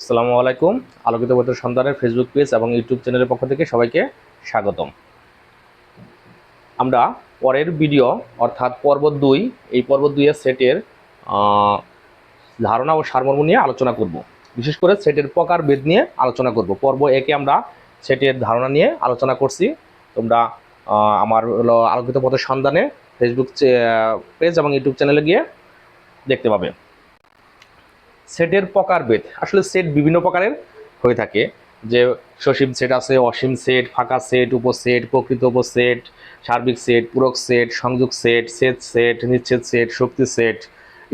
আসসালামু আলাইকুম। আলোকিত বইয়ের সন্ধানের ফেসবুক পেজ এবং ইউটিউব চ্যানেলের পক্ষ থেকে সবাইকে স্বাগতম। আমরা পরের ভিডিও অর্থাৎ পর্ব 2, এই পর্ব 2 এর সেটের ধারণা ও সারমর্ম নিয়ে আলোচনা করব। বিশেষ করে সেটের প্রকারভেদ নিয়ে আলোচনা করব। পর্ব 1 এ আমরা সেটের ধারণা নিয়ে আলোচনা করছি। তোমরা আমার আলোকিত পথের সন্ধানে ফেসবুক পেজ এবং ইউটিউব চ্যানেলে গিয়ে দেখতে পাবে। সেটের প্রকারভেদ, আসলে সেট বিভিন্ন প্রকারের হয়ে থাকে, যে সসীম সেট আছে, অসীম সেট, ফাঁকা সেট, উপসেট, প্রকৃত উপসেট, সার্বিক সেট, পূরক সেট, সংযোগ সেট, ছেদ সেট, নিচ্ছেদ সেট, শক্তি সেট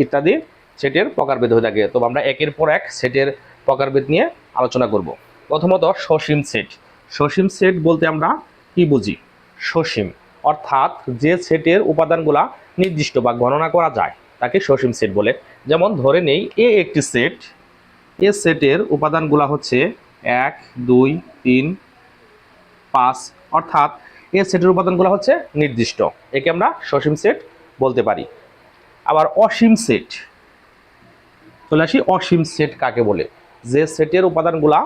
ইত্যাদি সেটের প্রকারভেদ হয়ে থাকে। তো আমরা একের পর এক সেটের প্রকারভেদ নিয়ে আলোচনা করব। প্রথমত সসীম সেট। সসীম সেট বলতে আমরা কি বুঝি? সসীম অর্থাৎ যে সেটের উপাদানগুলা নির্দিষ্ট বা গণনা করা যায় তাকে সসীম সেট বলে। যেমন ধরে নেই এ একটি সেট, এ সেটের উপাদানগুলা হচ্ছে 1, 2, 3, 5, অর্থাৎ এ সেটের উপাদানগুলো হচ্ছে নির্দিষ্ট, একে আমরা সসীম সেট বলতে পারি। আবার অসীম সেট, চলে আসি অসীম সেট কাকে বলে? যে সেটের উপাদানগুলা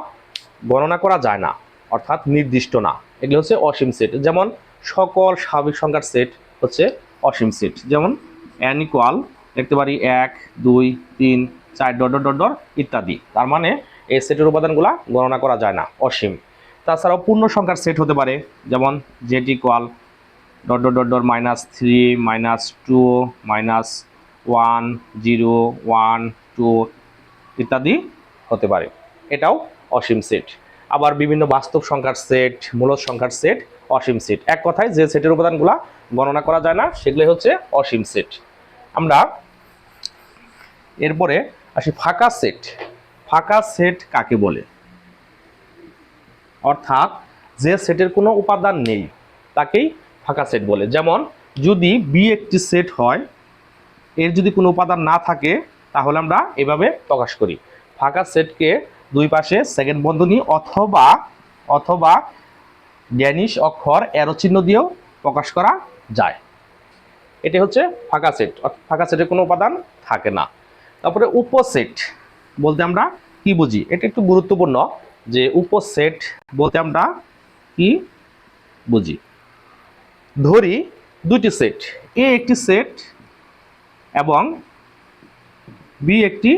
গণনা করা যায় না অর্থাৎ নির্দিষ্ট না, এগুলো হচ্ছে অসীম সেট। যেমন সকল স্বাভাবিক সংখ্যার সেট হচ্ছে অসীম সেট। যেমন n ইকুয়াল লিখতে পারি 1, 2, 3, 4 ডট ডট ডট ডট ইত্যাদি। তার মানে এই সেটের উপাদানগুলা গণনা করা যায় না, অসীম। তাছাড়াও পূর্ণ সংখ্যার সেট হতে পারে, যেমন z equal dot dot dot dot -3, -2, -1, 0, 1, 2 ইত্যাদি হতে পারে, এটাও অসীম সেট। আবার বিভিন্ন বাস্তব সংখ্যার সেট, মূলদ সংখ্যার সেট অসীম সেট। এক কথায় যে সেটের উপাদানগুলা গণনা করা যায় না সেগুলো হচ্ছে অসীম সেট। আমরা এরপরে আসি ফাঁকা সেট। ফাঁকা সেট কাকে বলে? অর্থাৎ যে সেটের কোনো উপাদান নেই তাকেই ফাঁকা সেট বলে। যেমন যদি বি একটি সেট হয়, এর যদি কোনো উপাদান না থাকে তাহলে আমরা এভাবে প্রকাশ করি। ফাঁকা সেটকে দুই পাশে সেকেন্ড বন্ধনী অথবা অথবা ড্যানিশ অক্ষর অ্যারো চিহ্ন দিয়েও প্রকাশ করা যায়। এটি হচ্ছে ফাঁকা সেট, ফাঁকা সেটের কোনো উপাদান থাকে না। তারপরে উপসেট বলতে আমরা কি বুঝি? এটা একটু গুরুত্বপূর্ণ, যে উপসেট বলতে আমরা কি বুঝি। ধরি দুটি সেট, এ একটি সেট এবং বি একটি,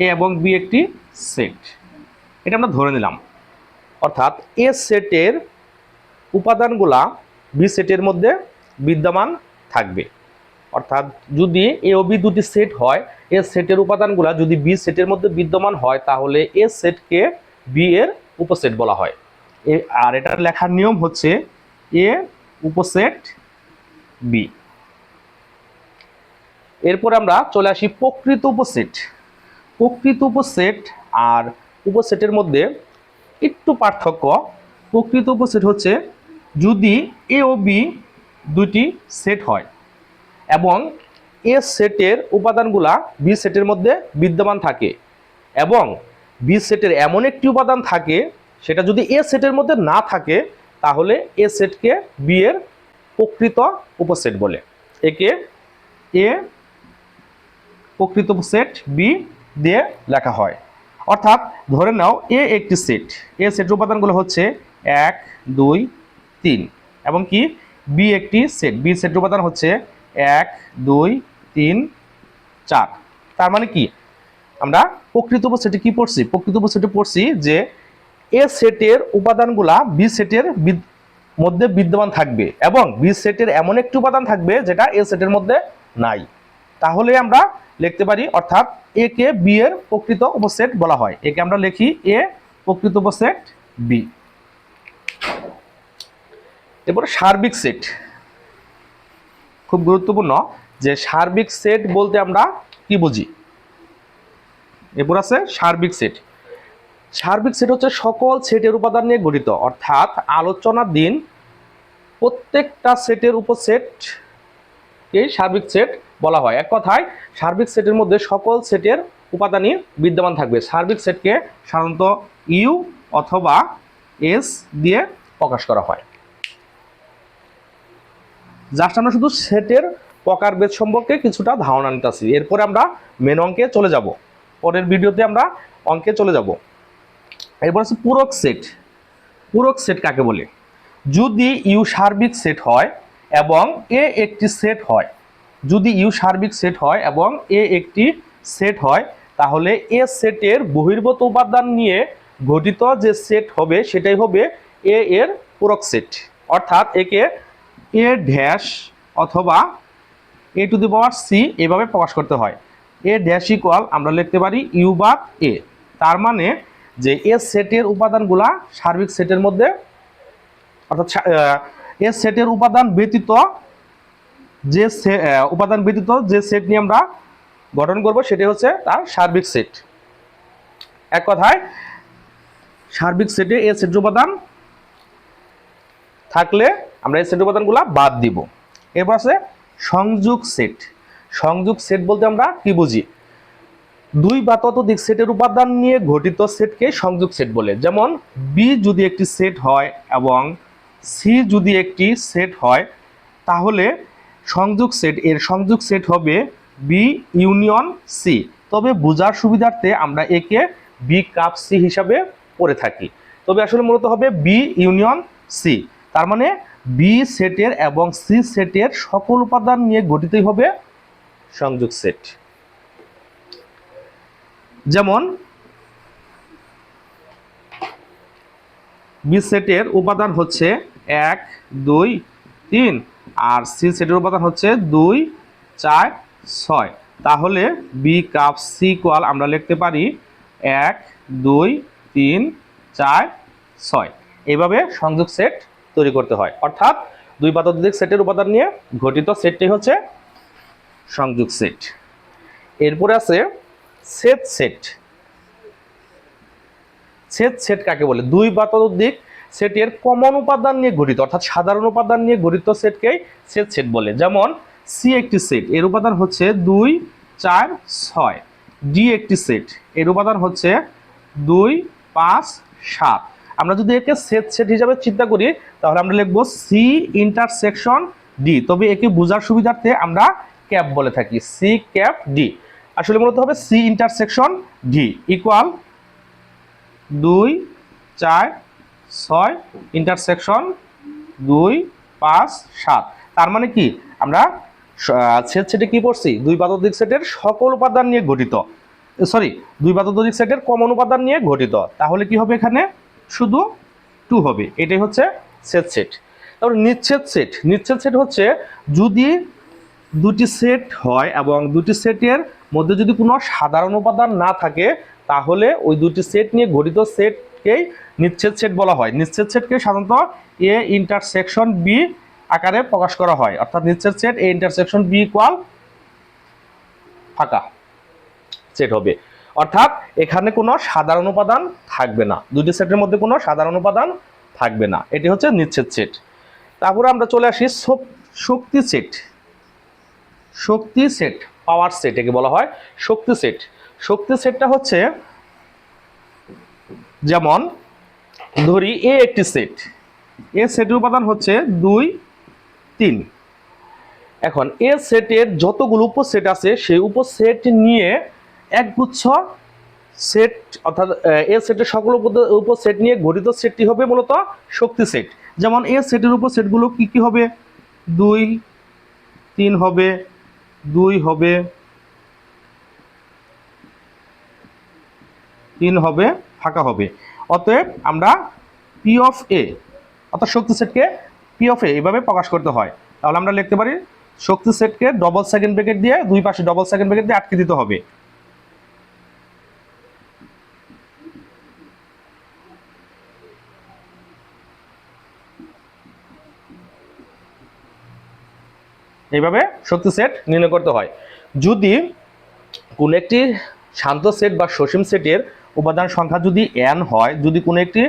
এ এবং বি একটি সেট, এটা আমরা ধরে নিলাম। অর্থাৎ এ সেটের উপাদানগুলা বি সেটের মধ্যে বিদ্যমান থাকবে। অর্থাৎ যদি এ ও বি দুটি সেট হয়, এ সেটের উপাদানগুলা যদি বি সেটের মধ্যে বিদ্যমান হয় তাহলে এ সেটকে বি এর উপসেট বলা হয়। আর এটার লেখার নিয়ম হচ্ছে এ উপসেট বি। এরপর আমরা চলে আসি প্রকৃত উপসেট। প্রকৃত উপসেট আর উপসেটের মধ্যে একটু পার্থক্য। প্রকৃত উপসেট হচ্ছে যদি এ ও বি দুটি সেট হয় এবং এ সেটের উপাদানগুলা বি সেটের মধ্যে বিদ্যমান থাকে এবং বি সেটের এমন একটি উপাদান থাকে সেটা যদি এ সেটের মধ্যে না থাকে তাহলে এ সেটকে বি এর প্রকৃত উপসেট বলে। একে এ প্রকৃত উপসেট বি দিয়ে লেখা হয়। অর্থাৎ ধরে নাও এ একটি সেট, এ সেটের উপাদানগুলো হচ্ছে 1, 2, 3 এবং কি বি একটি সেট, বি সেটের উপাদান হচ্ছে 1, 2, 3, 4। তার মানে কি আমরা প্রকৃত উপসেটে কি পড়ছি? প্রকৃত উপসেটে পড়ছি যে এ সেটের উপাদানগুলা বি সেটের মধ্যে বিদ্যমান থাকবে এবং বি সেটের এমন একটি উপাদান থাকবে যেটা এ সেটের মধ্যে নাই। তাহলে আমরা লিখতে পারি, অর্থাৎ এ কে বি এর প্রকৃত উপসেট বলা হয়। একে আমরা লিখি এ প্রকৃত উপসেট বি। এরপরে সার্বিক সেট, খুব গুরুত্বপূর্ণ, যে সার্বিক সেট বলতে আমরা কি বুঝি? এরপর আছে সার্বিক সেট। সার্বিক সেট হচ্ছে সকল সেটের উপাদান নিয়ে গঠিত, অর্থাৎ আলোচনাধীন প্রত্যেকটা সেটের উপসেটকে সার্বিক সেট বলা হয়। এক কথায় সার্বিক সেটের মধ্যে সকল সেটের উপাদানই বিদ্যমান থাকবে। সার্বিক সেটকে সাধারণত ইউ অথবা এস দিয়ে প্রকাশ করা হয়। জাস্ট আমরা শুধু সেটের প্রকারভেদ সম্পর্কে কিছুটা ধারণা নিতেছি। এরপরে আমরা মেন অঙ্কে চলে যাব। পরের ভিডিওতে আমরা অঙ্কে চলে যাব। এরপর আছে পূরক সেট। পূরক সেট কাকে বলে? যদি ইউ সার্বিক সেট হয় এবং এ একটি সেট হয়, যদি ইউ সার্বিক সেট হয় এবং এ একটি সেট হয়, তাহলে এ সেটের বহির্ভূত উপাদান নিয়ে গঠিত যে সেট হবে সেটাই হবে এ এর পূরক সেট। অর্থাৎ একে এ ড্যাশ অথবা এ টু দি পাওয়ার সি এভাবে প্রকাশ করতে হয়। এ ড্যাশ ইকুয়াল আমরা লিখতে পারি ইউ বাদ এ। তার মানে যে এ সেটের উপাদানগুলা সার্বিক সেটের মধ্যে, অর্থাৎ এ সেটের উপাদান ব্যতীত যে সেট নিয়ে আমরা গঠন করব সেটা হচ্ছে তার সার্বিক সেট। এক কথায় সার্বিক সেটে এ সেটের উপাদান থাকলে আমরা এই সেটের উপাদানগুলো বাদ দিব। এরপর আছে সংযোগ সেট। সংযোগ সেট বলতে আমরা কি বুঝি? দুই বা ততোধিক সেটের উপাদান নিয়ে গঠিত সেটকে সংযোগ সেট বলে। যেমন বি যদি একটি সেট হয় এবং সি যদি একটি সেট হয়, তাহলে সংযোগ সেট এর সংযোগ সেট হবে বি ইউনিয়ন সি। তবে বোঝার সুবিধার্থে আমরা একে বি কাপ সি হিসাবে পড়ে থাকি, তবে আসলে মূলত হবে বি ইউনিয়ন সি। তার মানে বি সেটের এবং সি সেটের সকল উপাদান নিয়ে গঠিতই হবে সংযোগ সেট। যেমন বি সেটের উপাদান হচ্ছে 1 2 3 আর সি সেটের উপাদান হচ্ছে 2 4 6। তাহলে বি কাপ সি ইকুয়াল আমরা লিখতে পারি 1 2 3 4 6। এইভাবে সংযোগ সেট তৈরি করতে হয়। অর্থাৎ দুই বা ততোধিক সেটের উপাদান নিয়ে গঠিত সেটটি হচ্ছে সংযোগ সেট। এরপরে আছে ছেদ সেট। ছেদ সেট কাকে বলে? দুই বা ততোধিক সেটের কমন উপাদান নিয়ে গঠিত, অর্থাৎ সাধারণ উপাদান নিয়ে গঠিত সেটকেই ছেদ সেট বলে। যেমন সি একটি সেট, এর উপাদান হচ্ছে 2 4 6। ডি একটি সেট, এর উপাদান হচ্ছে 2 5 7। আমরা যদি একে ছেদ সেট হিসাবে চিন্তা করি তাহলে আমরা লিখব সি ইন্টারসেকশন ডি, তবে একে বোঝার সুবিধার্থে আমরা ক্যাপ বলে থাকি, সি ক্যাপ ডি। আসলে মূলত হবে C intersection D equal 2 4 6 intersection 2 5 7। তার মানে কি আমরা ছেদ সেটে কি পড়ছি? দুই বা ততোধিক সেটের সকল উপাদান নিয়ে গঠিত, সরি দুই বা ততোধিক সেটের কমন উপাদান নিয়ে গঠিত। তাহলে কি হবে? এখানে শুধু 2 হবে। এটাই হচ্ছে ছেদ সেট। তারপর নিচ্ছেদ সেট। নিচ্ছেদ সেট হচ্ছে যদি দুটি সেট হয় এবং দুটি সেটের মধ্যে যদি কোনো সাধারণ উপাদান না থাকে, তাহলে ওই দুটি সেট নিয়ে গঠিত সেটকেই নিচ্ছেদ সেট বলা হয়। নিচ্ছেদ সেটকে সাধারণত এ ইন্টারসেকশন বি আকারে প্রকাশ করা হয়। অর্থাৎ নিচ্ছেদ set A intersection B equal ফাঁকা সেট হবে। অর্থাৎ এখানে কোনো সাধারণ উপাদান থাকবে না, দুটি সেটের মধ্যে কোনো সাধারণ উপাদান থাকবে না। এটি হচ্ছে নিচ্ছেদ সেট। তারপরে আমরা চলে আসি শক্তি সেট। শক্তি সেট, পাওয়ার সেট একে বলা হয় শক্তি সেট। শক্তি সেটটা হচ্ছে, যেমন ধরি এ একটি সেট, এ সেটের উপাদান হচ্ছে 2 3। এখন এ সেটের যতগুলো উপসেট আছে সেই উপসেট নিয়ে একগুচ্ছ সেট, অর্থাৎ এ সেটের সকল উপসেট নিয়ে গঠিত সেটটি হবে মূলত শক্তি সেট। যেমন এ সেটের উপসেটগুলো কি কি হবে? 2 3 হবে, 2 হবে, 3 হবে, ফাঁকা হবে। অতএব আমরা পি অফ এ, অর্থাৎ শক্তি সেটকে পি অফ এ এইভাবে প্রকাশ করতে হয়। তাহলে আমরা লিখতে পারি শক্তি সেটকে ডবল সেকেন্ড ব্র্যাকেট দিয়ে দুই পাশে ডবল সেকেন্ড ব্র্যাকেট দিয়ে আটকে দিতে হবে। এইভাবে শক্তি সেট নির্ণয় করতে হয়। যদি কোন একটি শান্ত সেট বা সসীম সেটের উপাদান সংখ্যা যদি n হয়, যদি কোনো একটি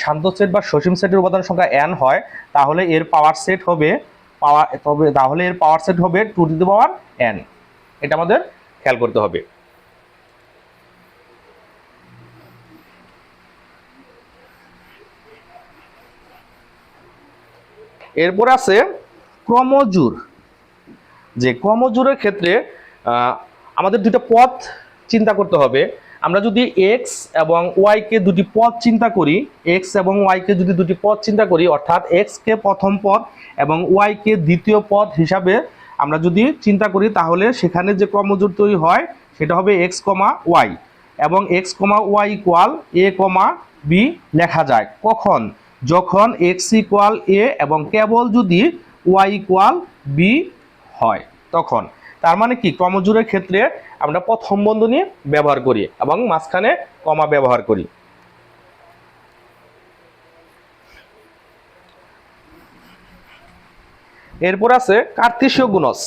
শান্ত সেট বা সসীম সেটের উপাদান সংখ্যা n হয়, তাহলে এর পাওয়ার সেট হবে তাহলে এর পাওয়ার সেট হবে 2 টু দি পাওয়ার n। এটা আমাদের খেয়াল করতে হবে। এরপর আছে ক্রমজোড়। যে ক্রমজোড়ের ক্ষেত্রে আমাদের দুটো পথ চিন্তা করতে হবে। আমরা যদি এক্স এবং ওয়াইকে দুটি পদ চিন্তা করি, এক্স এবং ওয়াইকে যদি দুটি পদ চিন্তা করি, অর্থাৎ এক্সকে প্রথম পদ এবং ওয়াইকে দ্বিতীয় পদ হিসাবে আমরা যদি চিন্তা করি, তাহলে সেখানে যে ক্রমজোড় তৈরি হয় সেটা হবে এক্স কমা ওয়াই, এবং এক্স কমা ওয়াই ইকুয়াল এ কমা বি লেখা যায়। কখন? যখন এক্স ইকুয়াল এ এবং কেবল যদি ওয়াই ইকুয়াল বি হয় তখন। তার মানে কি, ক্রমজোড়ের ক্ষেত্রে আমরা প্রথম বন্ধনী ব্যবহার করি এবং মাঝখানে কমা ব্যবহার করি। এরপর আছে কার্তেশীয় গুণজ।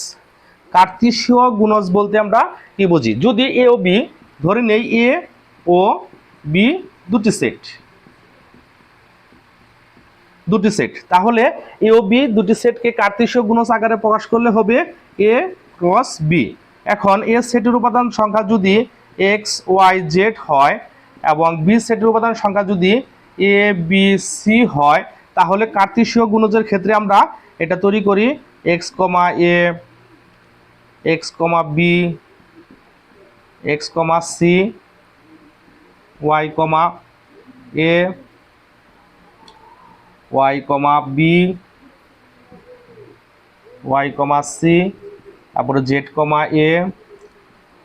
কার্তেশীয় গুণজ বলতে আমরা কি বুঝি? যদি এ ও বি, ধরে নেই এ ও বি দুটি সেট, তাহলে এ ও বি দুটি সেটকে কার্তেশীয় গুণজ আকারে প্রকাশ করলে হবে এ ক্রস বি। এখন এ সেটের উপাদান সংখ্যা যদি এক্স ওয়াই জেড হয় এবং বি সেটের উপাদান সংখ্যা যদি এ বি সি হয়, তাহলে কার্তেশীয় গুণজের ক্ষেত্রে আমরা এটা তৈরি করি এক্স কমা এ, এক্স কমা বি, এক্স কমা সি, ওয়াই কমা এ, y comma B, y comma C, তারপরে জেড কমা এ,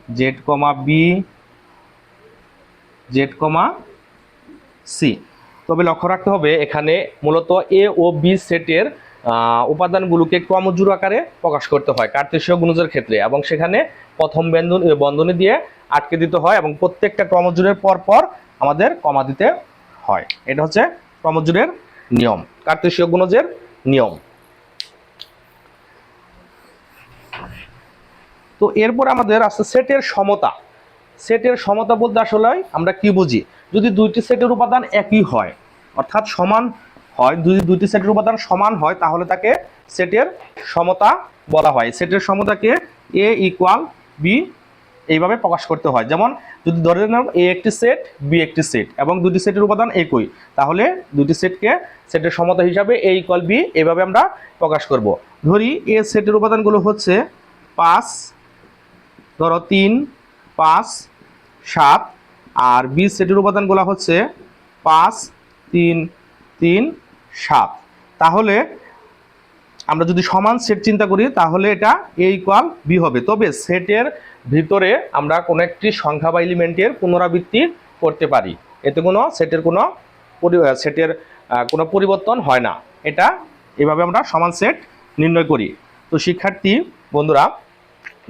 জেড কমা বি, জেড কমা সি। তবে লক্ষ্য রাখতে হবে এখানে মূলত এ ও বি সেটের উপাদানগুলোকে ক্রমজোড় আকারে প্রকাশ করতে হয় কার্তেশীয় গুণজের ক্ষেত্রে, এবং সেখানে প্রথম বন্ধনী দিয়ে আটকে দিতে হয় এবং প্রত্যেকটা ক্রমজোড়ের পর পর আমাদের কমা দিতে হয়। এটা হচ্ছে ক্রমজোড়ের নিয়ম, কার্তেশীয় গুণজের নিয়ম। তো এরপর আমাদের আছে সেটের সমতা। সেটের সমতা বলতে আসলে আমরা কি বুঝি? যদি দুইটি সেটের উপাদান একই হয়, অর্থাৎ সমান হয়, যদি দুইটি সেটের উপাদান সমান হয়, তাহলে তাকে সেটের সমতা বলা হয়। সেটের সমতাকে এ ইকুয়াল বি এইভাবে প্রকাশ করতে হয়। যেমন যদি ধরে নাও এ একটি সেট, বি একটি সেট এবং দুটি সেটের উপাদান একই, তাহলে দুটি সেটকে সেটের সমতা হিসাবে এ ইকুয়াল বি এইভাবে আমরা প্রকাশ করব। ধরি এ সেটের উপাদানগুলো হচ্ছে 5, ধরো 3, 5, 7, আর বি সেটের উপাদানগুলো হচ্ছে 5, 3, 3, 7। তাহলে আমরা যদি সমান সেট চিন্তা করি, তাহলে এটা এ ইকুয়াল বি হবে। তবে সেটের ভিতরে আমরা কোনো একটি সংখ্যা বা এলিমেন্টের পুনরাবৃত্তি করতে পারি, এতে কোনো সেটের কোনো পরিবর্তন হয় না। এটা এভাবে আমরা সমান সেট নির্ণয় করি। তো শিক্ষার্থী বন্ধুরা,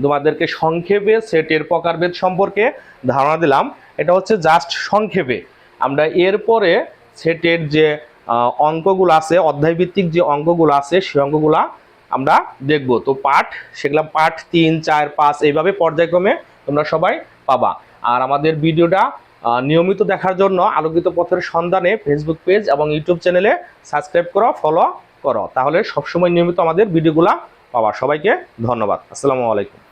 তোমাদেরকে সংক্ষেপে সেটের প্রকারভেদ সম্পর্কে ধারণা দিলাম। এটা হচ্ছে জাস্ট সংক্ষেপে। আমরা এরপরে সেটের যে অঙ্কগুলো আছে, অধ্যায়ভিত্তিক যে অঙ্কগুলো আছে, সেই অঙ্কগুলো আমরা দেখব। তো সেগুলো পার্ট 3, 4, 5 এইভাবে পর্যায়ক্রমে তোমরা সবাই পাবা। আর আমাদের ভিডিওটা নিয়মিত দেখার জন্য আলোকিত পথের সন্ধানে ফেসবুক পেজ এবং ইউটিউব চ্যানেলে সাবস্ক্রাইব করো, ফলো করো, তাহলে সবসময় নিয়মিত আমাদের ভিডিওগুলো পাবা। সবাইকে ধন্যবাদ। আসসালামু আলাইকুম।